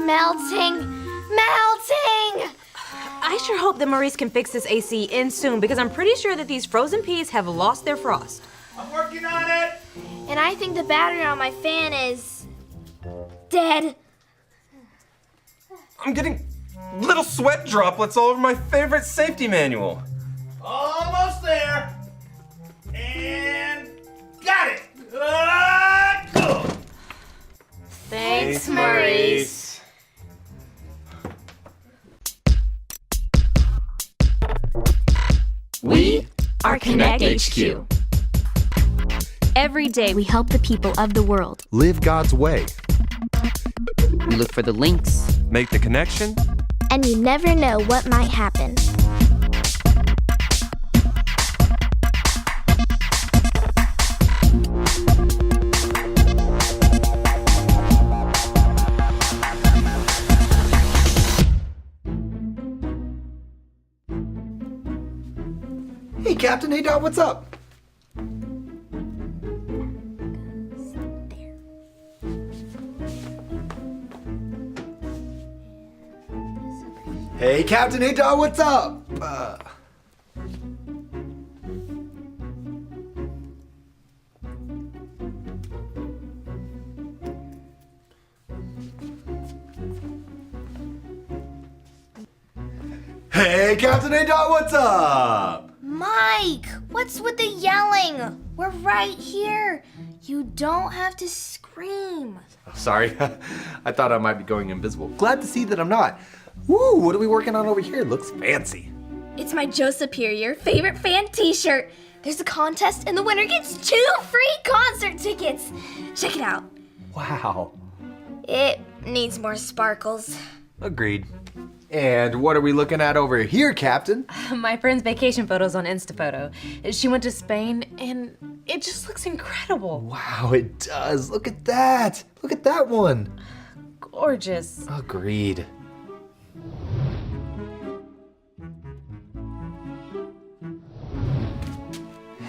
melting, melting! I sure hope that Maurice can fix this AC in soon because I'm pretty sure that these frozen peas have lost their frost. I'm working on it! And I think the battery on my fan is dead. I'm getting little sweat droplets all over my favorite safety manual. Almost there. And got it. Cool. Thanks, Maurice. We are Connect HQ. Every day we help the people of the world. Live God's way. We look for the links. Make the connection. And you never know what might happen. Hey, Captain. Hey, Dot, what's up? Hey, Captain. Hey, Dot, what's up? Hey, Captain. Hey, Dot, what's up? Mike, what's with the yelling? We're right here. You don't have to scream. Oh, sorry. I thought I might be going invisible. Glad to see that I'm not. Woo, what are we working on over here? Looks fancy. It's my Joe Superior favorite fan t-shirt. There's a contest and the winner gets 2 free concert tickets. Check it out. Wow. It needs more sparkles. Agreed. And what are we looking at over here, Captain? My friend's vacation photos on Instaphoto. She went to Spain and it just looks incredible. Wow, it does. Look at that. Look at that one. Gorgeous. Agreed.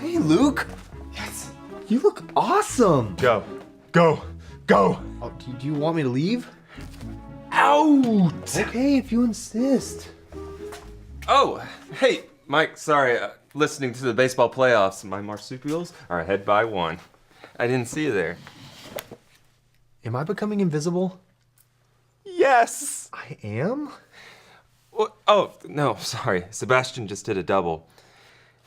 Hey, Luke. Yes. You look awesome. Go. Go. Go. Oh, do you want me to leave? Out! Okay, if you insist. Oh, hey, Mike, sorry. Listening to the baseball playoffs, my marsupials are ahead by 1. I didn't see you there. Am I becoming invisible? Yes! I am? Oh, no, sorry. Sebastian just did a double.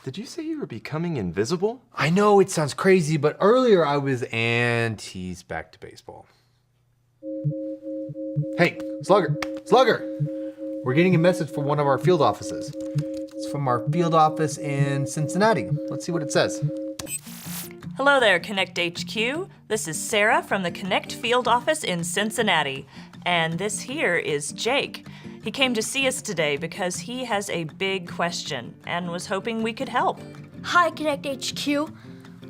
Did you say you were becoming invisible? I know it sounds crazy, but earlier I was, and he's back to baseball. Hey, Slugger, we're getting a message from one of our field offices. It's from our field office in Cincinnati. Let's see what it says. Hello there, Connect HQ. This is Sarah from the Connect field office in Cincinnati. And this here is Jake. He came to see us today because he has a big question and was hoping we could help. Hi, Connect HQ.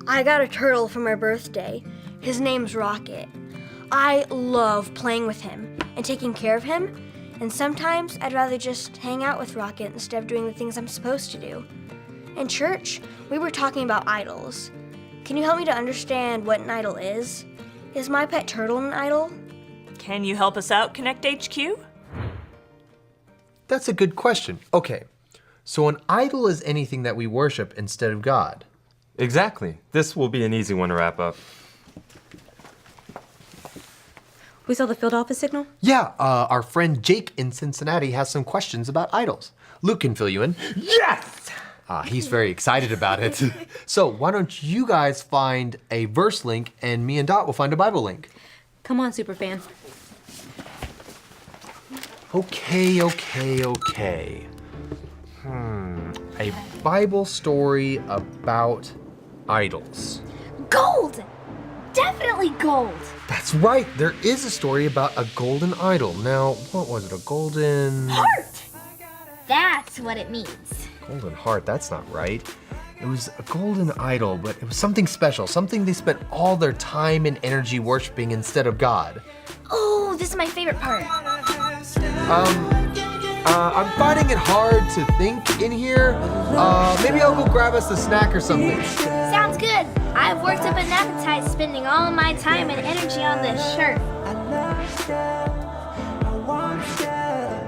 I got a turtle for my birthday. His name's Rocket. I love playing with him and taking care of him, and sometimes I'd rather just hang out with Rocket instead of doing the things I'm supposed to do. In church, we were talking about idols. Can you help me to understand what an idol is? Is my pet turtle an idol? Can you help us out, Connect HQ? That's a good question. Okay, so an idol is anything that we worship instead of God. Exactly. This will be an easy one to wrap up. We saw the field office signal? Yeah, our friend Jake in Cincinnati has some questions about idols. Luke can fill you in. Yes! He's very excited about it. So why don't you guys find a verse link and me and Dot will find a Bible link. Come on, Superfan. Okay. A Bible story about idols. Gold! Definitely gold! That's right, there is a story about a golden idol. Now, what was it, a golden... Heart! That's what it means. Golden heart, that's not right. It was a golden idol, but it was something special, something they spent all their time and energy worshiping instead of God. Oh, this is my favorite part. I'm finding it hard to think in here. Maybe I'll go grab us a snack or something. Sounds good. I've worked up an appetite spending all my time and energy on this shirt. want stuff,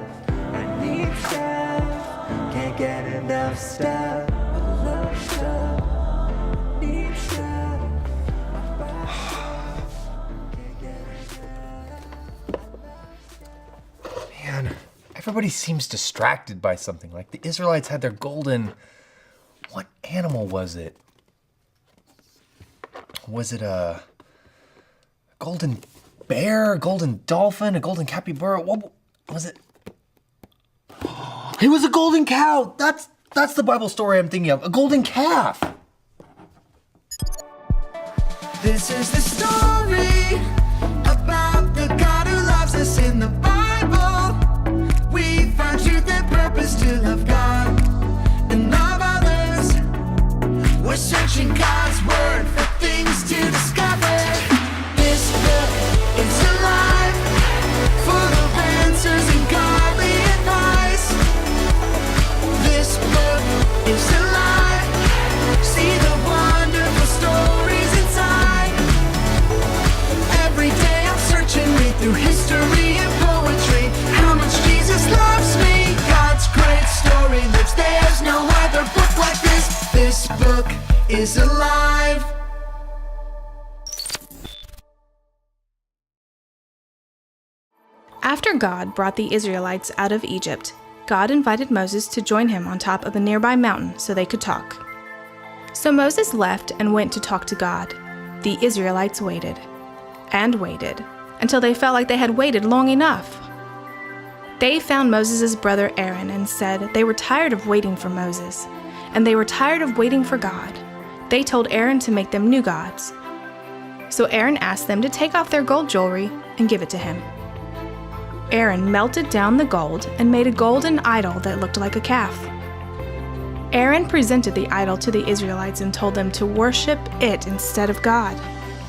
I need stuff, can't get enough stuff, I love stuff, need stuff, I buy stuff, can't get enough. Man, everybody seems distracted by something. Like the Israelites had their golden... What animal was it? Was it a golden bear, a golden dolphin, a golden capybara? What was it? It was a golden cow. That's the Bible story I'm thinking of. A golden calf. This is the story about the God who loves us in the Bible. We find truth and purpose to love God and love others. We're searching God's word for things to discover. This book is alive, full of answers and godly advice. This book is alive. See the wonderful stories inside. Every day I'm searching, read through history and poetry. How much Jesus loves me. God's great story lives. There's no other book like this. This book is alive. After God brought the Israelites out of Egypt, God invited Moses to join him on top of a nearby mountain so they could talk. So Moses left and went to talk to God. The Israelites waited and waited until they felt like they had waited long enough. They found Moses' brother Aaron and said they were tired of waiting for Moses, and they were tired of waiting for God. They told Aaron to make them new gods. So Aaron asked them to take off their gold jewelry and give it to him. Aaron melted down the gold and made a golden idol that looked like a calf. Aaron presented the idol to the Israelites and told them to worship it instead of God.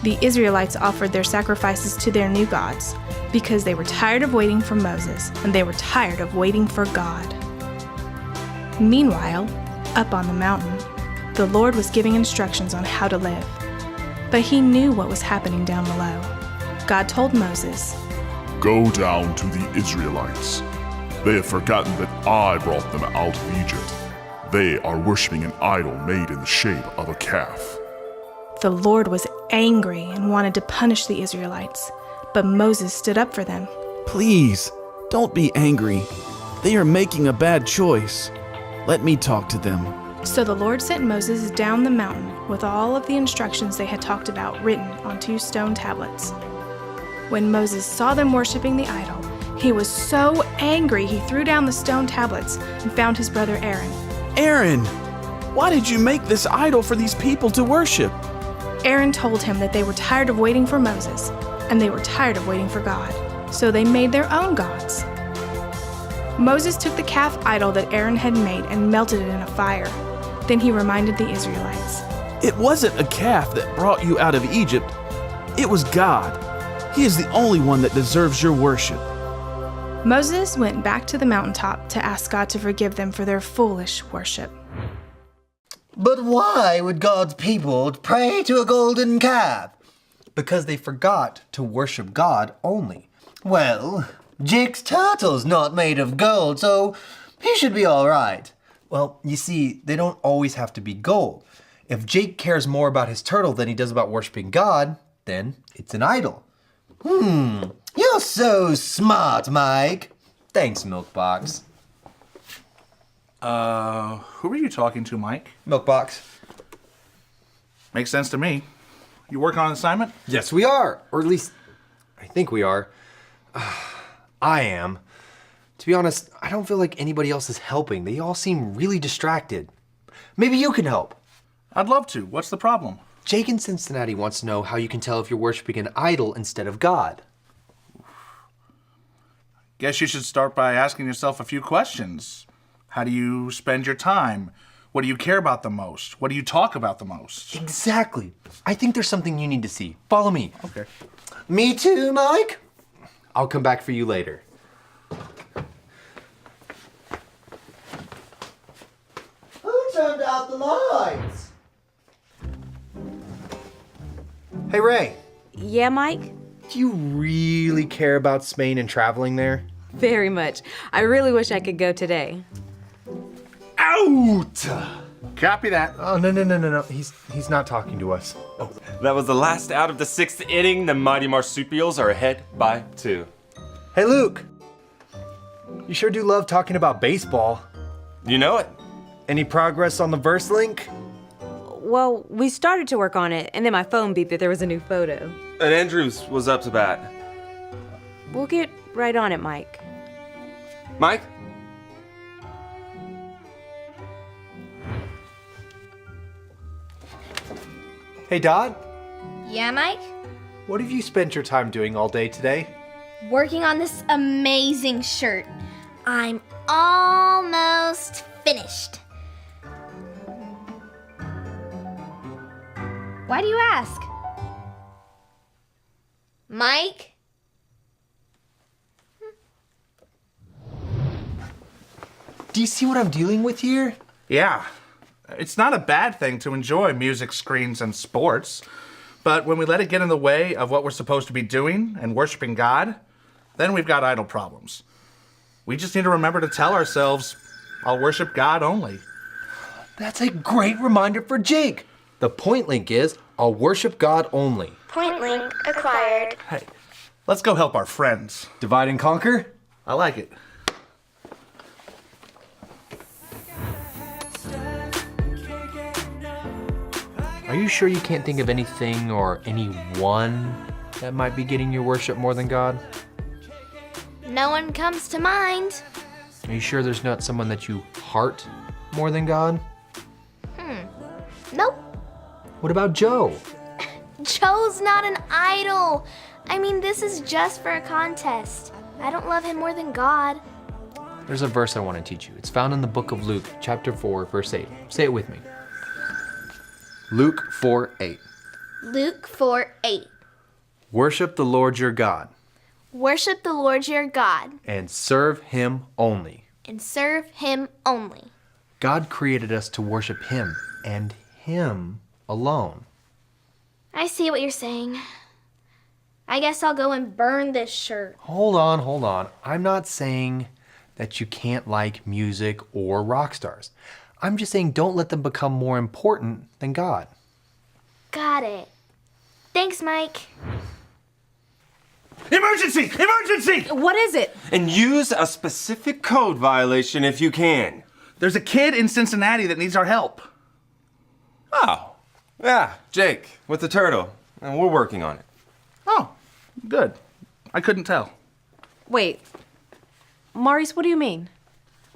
The Israelites offered their sacrifices to their new gods because they were tired of waiting for Moses and they were tired of waiting for God. Meanwhile, up on the mountain, the Lord was giving instructions on how to live. But he knew what was happening down below. God told Moses, "Go down to the Israelites. They have forgotten that I brought them out of Egypt. They are worshiping an idol made in the shape of a calf." The Lord was angry and wanted to punish the Israelites, but Moses stood up for them. "Please, don't be angry. They are making a bad choice. Let me talk to them." So the Lord sent Moses down the mountain with all of the instructions they had talked about written on 2 stone tablets. When Moses saw them worshiping the idol, he was so angry he threw down the stone tablets and found his brother Aaron. "Aaron, why did you make this idol for these people to worship?" Aaron told him that they were tired of waiting for Moses, and they were tired of waiting for God, so they made their own gods. Moses took the calf idol that Aaron had made and melted it in a fire. Then he reminded the Israelites, "It wasn't a calf that brought you out of Egypt. It was God. He is the only one that deserves your worship." Moses went back to the mountaintop to ask God to forgive them for their foolish worship. But why would God's people pray to a golden calf? Because they forgot to worship God only. Well, Jake's turtle's not made of gold, so he should be all right. Well, you see, they don't always have to be gold. If Jake cares more about his turtle than he does about worshiping God, then it's an idol. You're so smart, Mike. Thanks, Milkbox. Who are you talking to, Mike? Milkbox. Makes sense to me. You working on an assignment? Yes, we are. Or at least, I think we are. I am. To be honest, I don't feel like anybody else is helping. They all seem really distracted. Maybe you can help. I'd love to. What's the problem? Jake in Cincinnati wants to know how you can tell if you're worshiping an idol instead of God. Guess you should start by asking yourself a few questions. How do you spend your time? What do you care about the most? What do you talk about the most? Exactly. I think there's something you need to see. Follow me. Okay. Me too, Mike. I'll come back for you later. Who turned out the lights? Hey, Ray. Yeah, Mike? Do you really care about Spain and traveling there? Very much. I really wish I could go today. Out! Copy that. Oh, no. He's not talking to us. That was the last out of the 6th inning. The mighty marsupials are ahead by 2. Hey, Luke. You sure do love talking about baseball. You know it. Any progress on the verse link? Well, we started to work on it, and then my phone beeped that there was a new photo. And Andrews was up to bat. We'll get right on it, Mike. Mike? Hey, Dot. Yeah, Mike? What have you spent your time doing all day today? Working on this amazing shirt. I'm almost finished. Why do you ask? Mike? Do you see what I'm dealing with here? Yeah. It's not a bad thing to enjoy music, screens, and sports. But when we let it get in the way of what we're supposed to be doing and worshiping God, then we've got idol problems. We just need to remember to tell ourselves, I'll worship God only. That's a great reminder for Jake. The point link is, I'll worship God only. Point link acquired. Hey, let's go help our friends. Divide and conquer? I like it. Are you sure you can't think of anything or anyone that might be getting your worship more than God? No one comes to mind. Are you sure there's not someone that you heart more than God? Nope. What about Joe? Joe's not an idol. I mean, this is just for a contest. I don't love him more than God. There's a verse I want to teach you. It's found in the book of Luke, chapter 4, verse 8. Say it with me. Luke 4:8. Luke 4:8. Worship the Lord your God Worship the Lord your God and serve him only. and serve him only. God created us to worship him and him alone. I see what you're saying. I guess I'll go and burn this shirt. Hold on. I'm not saying that you can't like music or rock stars. I'm just saying don't let them become more important than God. Got it. Thanks, Mike. Emergency! Emergency! What is it? And use a specific code violation if you can. There's a kid in Cincinnati that needs our help. Oh. Yeah, Jake, with the turtle. And we're working on it. Oh, good. I couldn't tell. Wait. Maurice, what do you mean?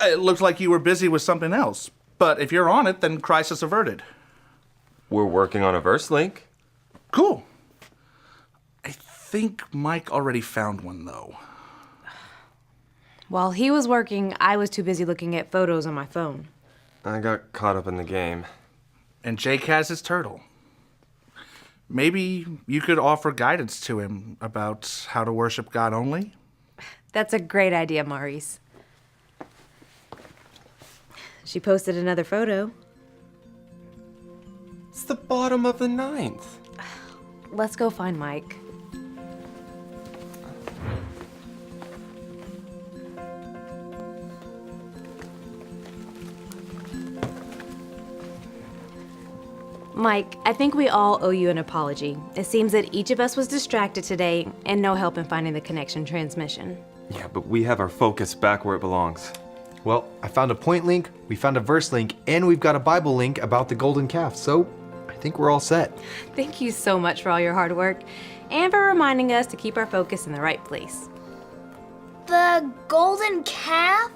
It looked like you were busy with something else. But if you're on it, then crisis averted. We're working on a verse link. Cool. I think Mike already found one, though. While he was working, I was too busy looking at photos on my phone. I got caught up in the game. And Jake has his turtle. Maybe you could offer guidance to him about how to worship God only? That's a great idea, Maurice. She posted another photo. It's the bottom of the 9th. Let's go find Mike. Mike, I think we all owe you an apology. It seems that each of us was distracted today and no help in finding the connection transmission. Yeah, but we have our focus back where it belongs. Well, I found a point link, we found a verse link, and we've got a Bible link about the golden calf, so I think we're all set. Thank you so much for all your hard work and for reminding us to keep our focus in the right place. The golden calf?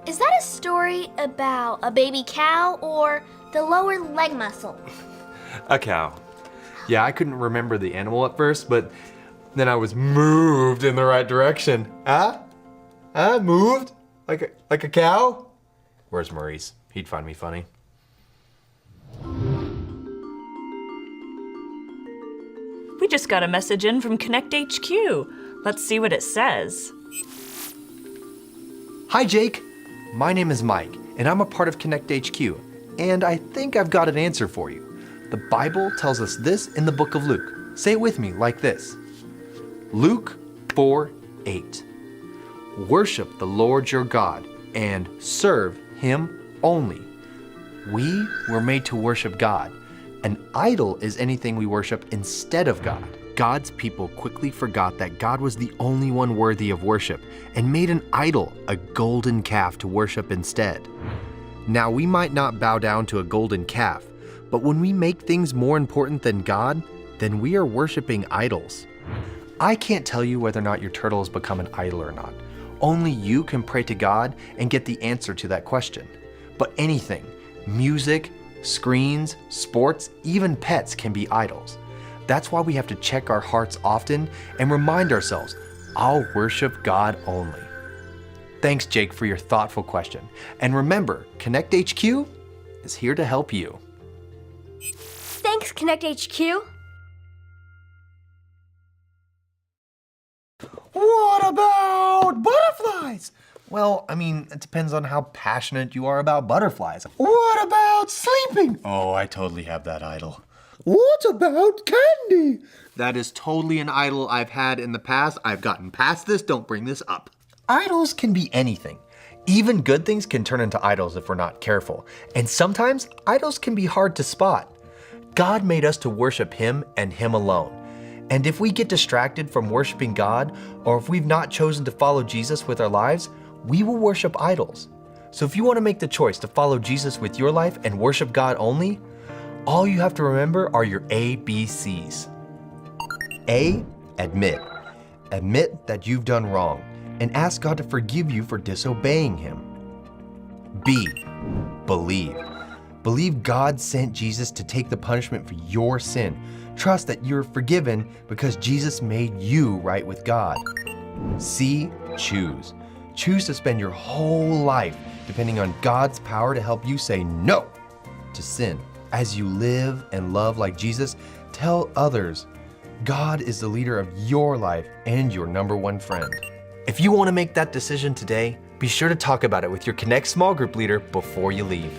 Is that a story about a baby cow or the lower leg muscle? A cow. Yeah, I couldn't remember the animal at first, but then I was moved in the right direction. Moved? Like a cow? Where's Maurice? He'd find me funny. We just got a message in from Connect HQ. Let's see what it says. Hi, Jake. My name is Mike, and I'm a part of Connect HQ, and I think I've got an answer for you. The Bible tells us this in the book of Luke. Say it with me like this. Luke 4:8. Worship the Lord your God and serve Him only. We were made to worship God. An idol is anything we worship instead of God. God's people quickly forgot that God was the only one worthy of worship and made an idol, a golden calf, to worship instead. Now, we might not bow down to a golden calf, but when we make things more important than God, then we are worshiping idols. I can't tell you whether or not your turtle has become an idol or not. Only you can pray to God and get the answer to that question. But anything, music, screens, sports, even pets can be idols. That's why we have to check our hearts often and remind ourselves, I'll worship God only. Thanks, Jake, for your thoughtful question. And remember, Connect HQ is here to help you. Thanks, Connect HQ. What about butterflies? Well, I mean, it depends on how passionate you are about butterflies. What about sleeping? Oh, I totally have that idol. What about candy? That is totally an idol I've had in the past. I've gotten past this. Don't bring this up. Idols can be anything. Even good things can turn into idols if we're not careful. And sometimes idols can be hard to spot. God made us to worship Him and Him alone. And if we get distracted from worshiping God, or if we've not chosen to follow Jesus with our lives, we will worship idols. So if you want to make the choice to follow Jesus with your life and worship God only, all you have to remember are your ABCs. A, admit. Admit that you've done wrong and ask God to forgive you for disobeying Him. B, believe. Believe God sent Jesus to take the punishment for your sin. Trust that you're forgiven because Jesus made you right with God. C, choose. Choose to spend your whole life depending on God's power to help you say no to sin. As you live and love like Jesus, tell others God is the leader of your life and your number one friend. If you want to make that decision today, be sure to talk about it with your Connect small group leader before you leave.